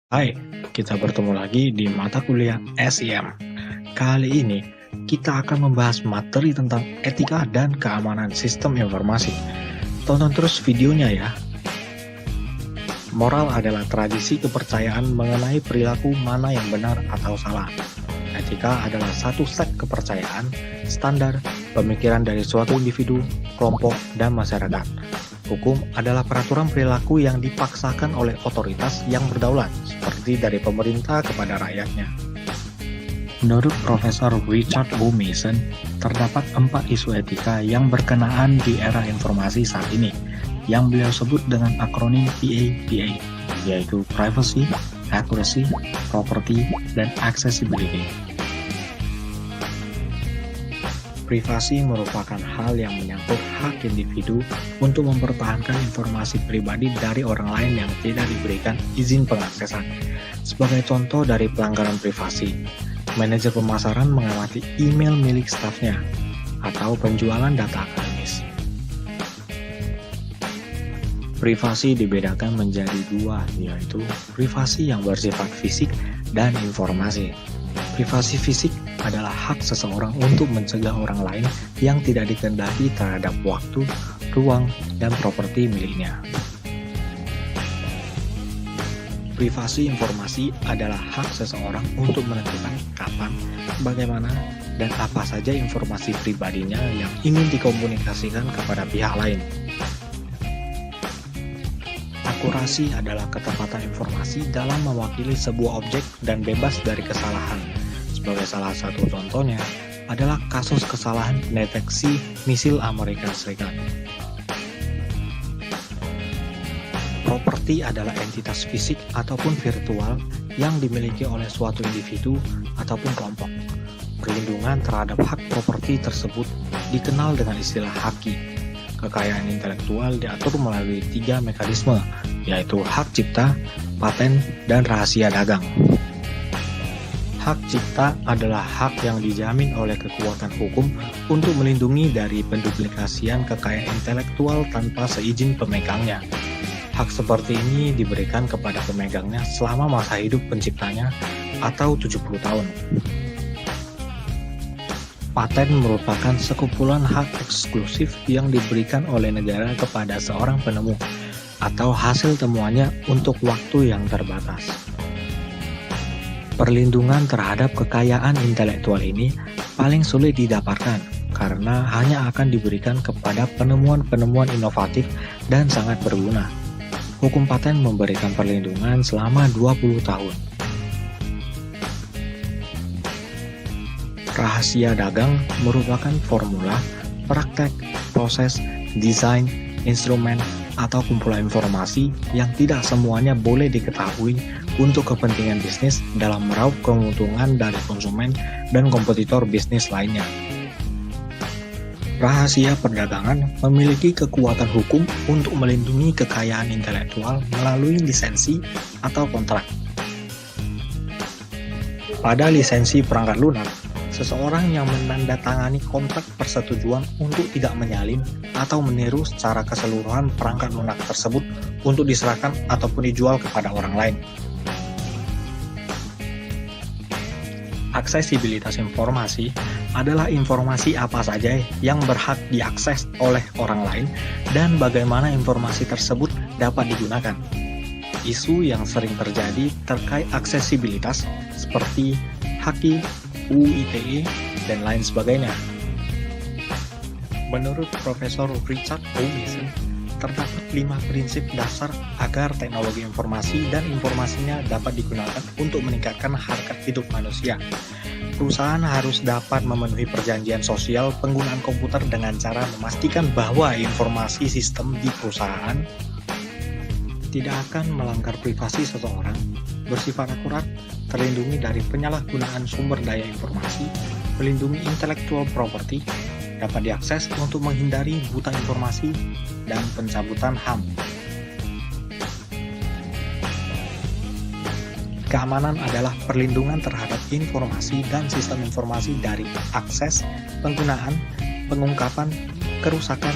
Hai, kita bertemu lagi di mata kuliah SIM. Kali ini, kita akan membahas materi tentang etika dan keamanan sistem informasi. Tonton terus videonya ya. Moral adalah tradisi kepercayaan mengenai perilaku mana yang benar atau salah. Etika adalah satu set kepercayaan, standar, pemikiran dari suatu individu, kelompok, dan masyarakat. Hukum adalah peraturan perilaku yang dipaksakan oleh otoritas yang berdaulat, seperti dari pemerintah kepada rakyatnya. Menurut Profesor Richard O. Mason, terdapat 4 isu etika yang berkenaan di era informasi saat ini, yang beliau sebut dengan akronim PAPA, yaitu Privacy, Accuracy, Property, dan Accessibility. Privasi merupakan hal yang menyangkut hak individu untuk mempertahankan informasi pribadi dari orang lain yang tidak diberikan izin pengaksesan. Sebagai contoh dari pelanggaran privasi, manajer pemasaran mengamati email milik stafnya atau penjualan data akademis. Privasi dibedakan menjadi 2, yaitu privasi yang bersifat fisik dan informasi. Privasi fisik adalah hak seseorang untuk mencegah orang lain yang tidak dikehendaki terhadap waktu, ruang, dan properti miliknya. Privasi informasi adalah hak seseorang untuk menentukan kapan, bagaimana, dan apa saja informasi pribadinya yang ingin dikomunikasikan kepada pihak lain. Akurasi adalah ketepatan informasi dalam mewakili sebuah objek dan bebas dari kesalahan. Sebagai salah satu contohnya adalah kasus kesalahan deteksi misil Amerika Serikat. Properti adalah entitas fisik ataupun virtual yang dimiliki oleh suatu individu ataupun kelompok. Perlindungan terhadap hak properti tersebut dikenal dengan istilah haki. Kekayaan intelektual diatur melalui 3 mekanisme, yaitu hak cipta, paten, dan rahasia dagang. Hak cipta adalah hak yang dijamin oleh kekuatan hukum untuk melindungi dari penduplikasian kekayaan intelektual tanpa seizin pemegangnya. Hak seperti ini diberikan kepada pemegangnya selama masa hidup penciptanya atau 70 tahun. Paten merupakan sekumpulan hak eksklusif yang diberikan oleh negara kepada seorang penemu atau hasil temuannya untuk waktu yang terbatas. Perlindungan terhadap kekayaan intelektual ini paling sulit didapatkan karena hanya akan diberikan kepada penemuan-penemuan inovatif dan sangat berguna. Hukum paten memberikan perlindungan selama 20 tahun. Rahasia dagang merupakan formula, praktek, proses, desain, instrumen, atau kumpulan informasi yang tidak semuanya boleh diketahui untuk kepentingan bisnis dalam meraup keuntungan dari konsumen dan kompetitor bisnis lainnya. Rahasia perdagangan memiliki kekuatan hukum untuk melindungi kekayaan intelektual melalui lisensi atau kontrak. Pada lisensi perangkat lunak, seseorang yang menandatangani kontrak persetujuan untuk tidak menyalin atau meniru secara keseluruhan perangkat lunak tersebut untuk diserahkan ataupun dijual kepada orang lain. Aksesibilitas informasi adalah informasi apa saja yang berhak diakses oleh orang lain dan bagaimana informasi tersebut dapat digunakan. Isu yang sering terjadi terkait aksesibilitas seperti haki, UU ITE, dan lain sebagainya. Menurut Profesor Richard O. Mason, terdapat 5 prinsip dasar agar teknologi informasi dan informasinya dapat digunakan untuk meningkatkan harkat hidup manusia. Perusahaan harus dapat memenuhi perjanjian sosial penggunaan komputer dengan cara memastikan bahwa informasi sistem di perusahaan tidak akan melanggar privasi seseorang, bersifat akurat, terlindungi dari penyalahgunaan sumber daya informasi, melindungi intellectual property, dapat diakses untuk menghindari buta informasi, dan pencabutan HAM. Keamanan adalah perlindungan terhadap informasi dan sistem informasi dari akses, penggunaan, pengungkapan, kerusakan,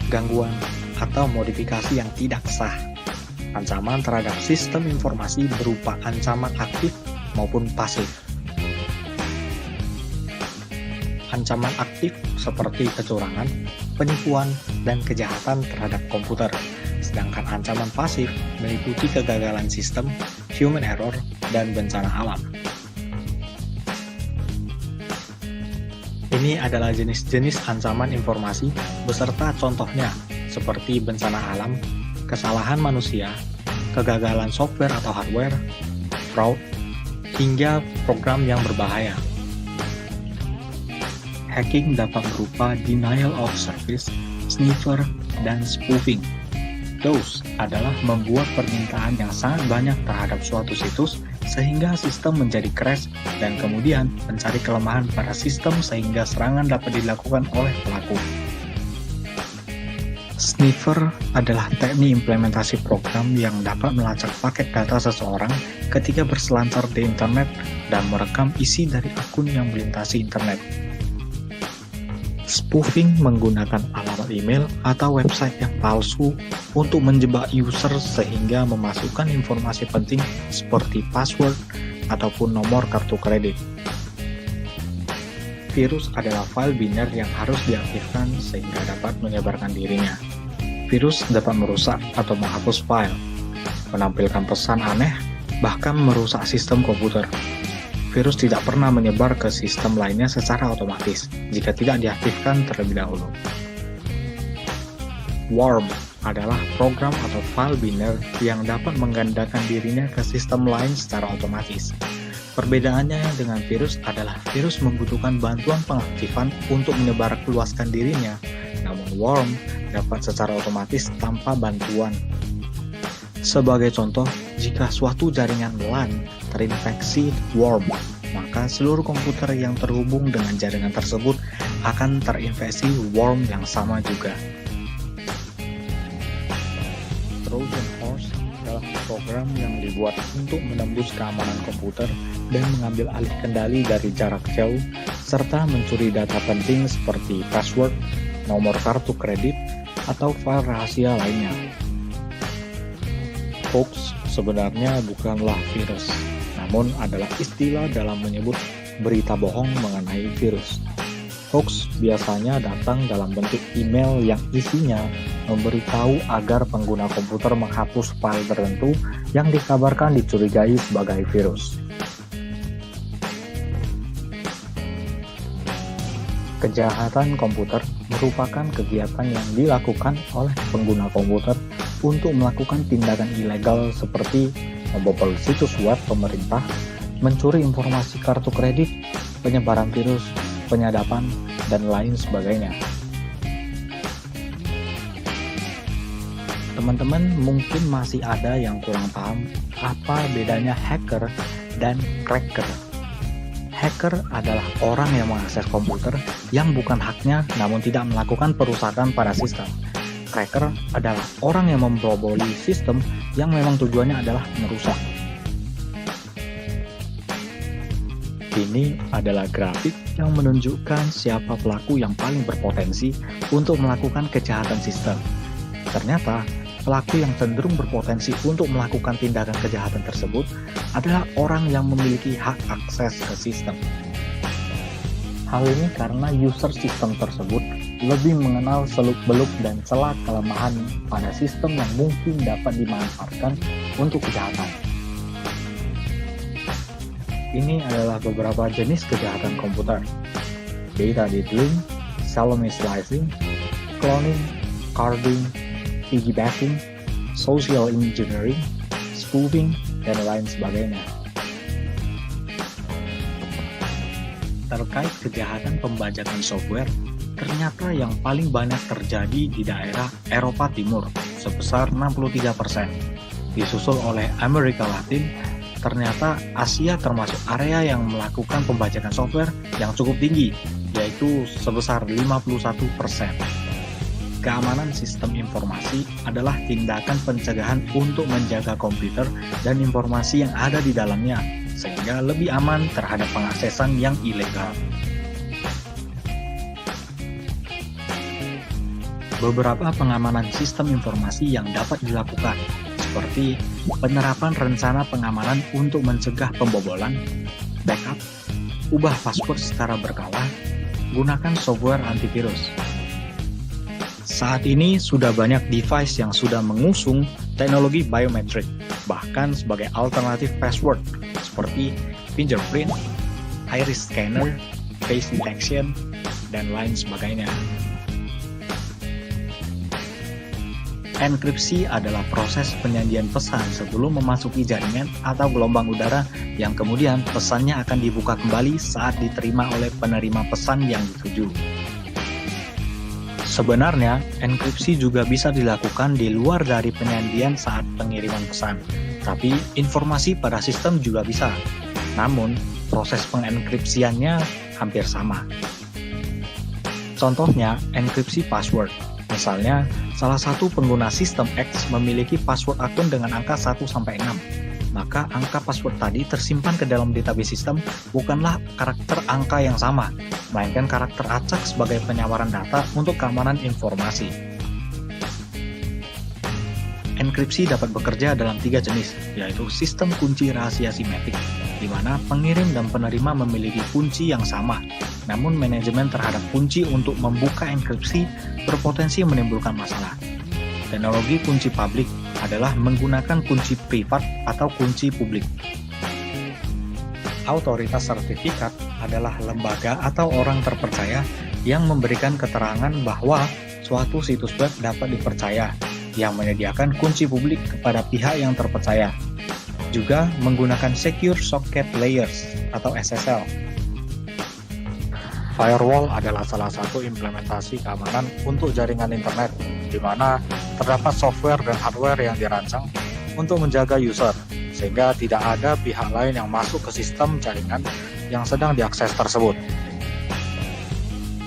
gangguan, atau modifikasi yang tidak sah. Ancaman terhadap sistem informasi berupa ancaman aktif maupun pasif. Ancaman aktif seperti kecurangan, penipuan, dan kejahatan terhadap komputer. Sedangkan ancaman pasif meliputi kegagalan sistem, human error, dan bencana alam. Ini adalah jenis-jenis ancaman informasi beserta contohnya seperti bencana alam, kesalahan manusia, kegagalan software atau hardware, fraud, hingga program yang berbahaya. Hacking dapat berupa denial of service, sniffer, dan spoofing. Those adalah membuat permintaan yang sangat banyak terhadap suatu situs sehingga sistem menjadi crash dan kemudian mencari kelemahan pada sistem sehingga serangan dapat dilakukan oleh pelaku. Sniffer adalah teknik implementasi program yang dapat melacak paket data seseorang ketika berselancar di internet dan merekam isi dari akun yang melintasi internet. Spoofing menggunakan alamat email atau website yang palsu untuk menjebak user sehingga memasukkan informasi penting seperti password ataupun nomor kartu kredit. Virus adalah file biner yang harus diaktifkan sehingga dapat menyebarkan dirinya. Virus dapat merusak atau menghapus file, menampilkan pesan aneh, bahkan merusak sistem komputer. Virus tidak pernah menyebar ke sistem lainnya secara otomatis jika tidak diaktifkan terlebih dahulu. Worm adalah program atau file biner yang dapat menggandakan dirinya ke sistem lain secara otomatis. Perbedaannya dengan virus adalah virus membutuhkan bantuan pengaktifan untuk menyebarluaskan dirinya, namun worm dapat secara otomatis tanpa bantuan. Sebagai contoh, jika suatu jaringan LAN terinfeksi worm, maka seluruh komputer yang terhubung dengan jaringan tersebut akan terinfeksi worm yang sama juga. Trojan Horse adalah program yang dibuat untuk menembus keamanan komputer dan mengambil alih kendali dari jarak jauh, serta mencuri data penting seperti password, nomor kartu kredit, atau file rahasia lainnya. Hoax sebenarnya bukanlah virus, namun adalah istilah dalam menyebut berita bohong mengenai virus. Hoax biasanya datang dalam bentuk email yang isinya memberitahu agar pengguna komputer menghapus file tertentu yang dikabarkan dicurigai sebagai virus. Kejahatan komputer merupakan kegiatan yang dilakukan oleh pengguna komputer untuk melakukan tindakan ilegal seperti membobol situs web pemerintah, mencuri informasi kartu kredit, penyebaran virus, penyadapan, dan lain sebagainya. Teman-teman mungkin masih ada yang kurang paham apa bedanya hacker dan cracker. Hacker adalah orang yang mengakses komputer yang bukan haknya namun tidak melakukan perusakan pada sistem. Cracker adalah orang yang memboboli sistem yang memang tujuannya adalah merusak. Ini adalah grafik yang menunjukkan siapa pelaku yang paling berpotensi untuk melakukan kejahatan sistem. Ternyata, pelaku yang cenderung berpotensi untuk melakukan tindakan kejahatan tersebut adalah orang yang memiliki hak akses ke sistem. Hal ini karena user sistem tersebut lebih mengenal seluk-beluk dan celah kelemahan pada sistem yang mungkin dapat dimanfaatkan untuk kejahatan. Ini adalah beberapa jenis kejahatan komputer: data diddling, Salome slicing, cloning, carding, piggybacking, social engineering, spoofing, dan lain sebagainya. Terkait kejahatan pembajakan software, ternyata yang paling banyak terjadi di daerah Eropa Timur sebesar 63%. Disusul oleh Amerika Latin, ternyata Asia termasuk area yang melakukan pembajakan software yang cukup tinggi, yaitu sebesar 51%. Keamanan sistem informasi adalah tindakan pencegahan untuk menjaga komputer dan informasi yang ada di dalamnya, sehingga lebih aman terhadap pengaksesan yang ilegal. Beberapa pengamanan sistem informasi yang dapat dilakukan, seperti penerapan rencana pengamanan untuk mencegah pembobolan, backup, ubah password secara berkala, gunakan software antivirus. Saat ini sudah banyak device yang sudah mengusung teknologi biometrik, bahkan sebagai alternatif password seperti fingerprint, iris scanner, face detection, dan lain sebagainya. Enkripsi adalah proses penyajian pesan sebelum memasuki jaringan atau gelombang udara yang kemudian pesannya akan dibuka kembali saat diterima oleh penerima pesan yang dituju. Sebenarnya, enkripsi juga bisa dilakukan di luar dari penyajian saat pengiriman pesan, tapi informasi pada sistem juga bisa. Namun, proses pengenkripsiannya hampir sama. Contohnya, enkripsi password. Misalnya, salah satu pengguna sistem X memiliki password akun dengan angka 1-6. Maka angka password tadi tersimpan ke dalam database sistem bukanlah karakter angka yang sama, melainkan karakter acak sebagai penyawaran data untuk keamanan informasi. Enkripsi dapat bekerja dalam 3 jenis, yaitu sistem kunci rahasia simetrik, di mana pengirim dan penerima memiliki kunci yang sama, namun manajemen terhadap kunci untuk membuka enkripsi berpotensi menimbulkan masalah. Teknologi kunci publik adalah menggunakan kunci privat atau kunci publik. Otoritas sertifikat adalah lembaga atau orang terpercaya yang memberikan keterangan bahwa suatu situs web dapat dipercaya, yang menyediakan kunci publik kepada pihak yang terpercaya. Juga menggunakan Secure Socket Layers atau SSL. Firewall adalah salah satu implementasi keamanan untuk jaringan internet, di mana terdapat software dan hardware yang dirancang untuk menjaga user, sehingga tidak ada pihak lain yang masuk ke sistem jaringan yang sedang diakses tersebut.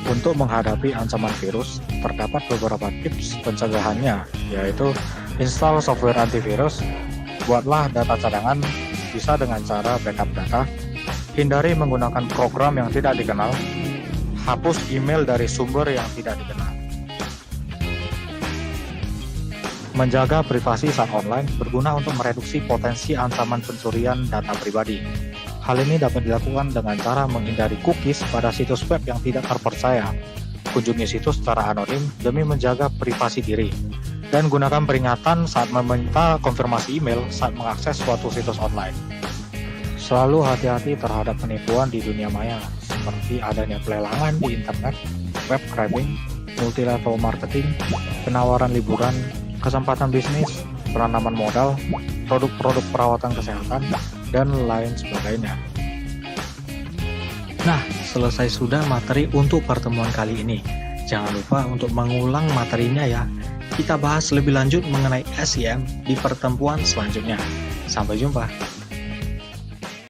Untuk menghadapi ancaman virus, terdapat beberapa tips pencegahannya, yaitu install software antivirus, buatlah data cadangan, bisa dengan cara backup data, hindari menggunakan program yang tidak dikenal, hapus email dari sumber yang tidak dikenal. Menjaga privasi saat online berguna untuk mereduksi potensi ancaman pencurian data pribadi. Hal ini dapat dilakukan dengan cara menghindari cookies pada situs web yang tidak terpercaya, kunjungi situs secara anonim demi menjaga privasi diri, dan gunakan peringatan saat meminta konfirmasi email saat mengakses suatu situs online. Selalu hati-hati terhadap penipuan di dunia maya, seperti adanya pelelangan di internet, web cramming, multi-level marketing, penawaran liburan, kesempatan bisnis, penanaman modal, produk-produk perawatan kesehatan, dan lain sebagainya. Nah, selesai sudah materi untuk pertemuan kali ini. Jangan lupa untuk mengulang materinya ya. Kita bahas lebih lanjut mengenai SIM di pertemuan selanjutnya. Sampai jumpa.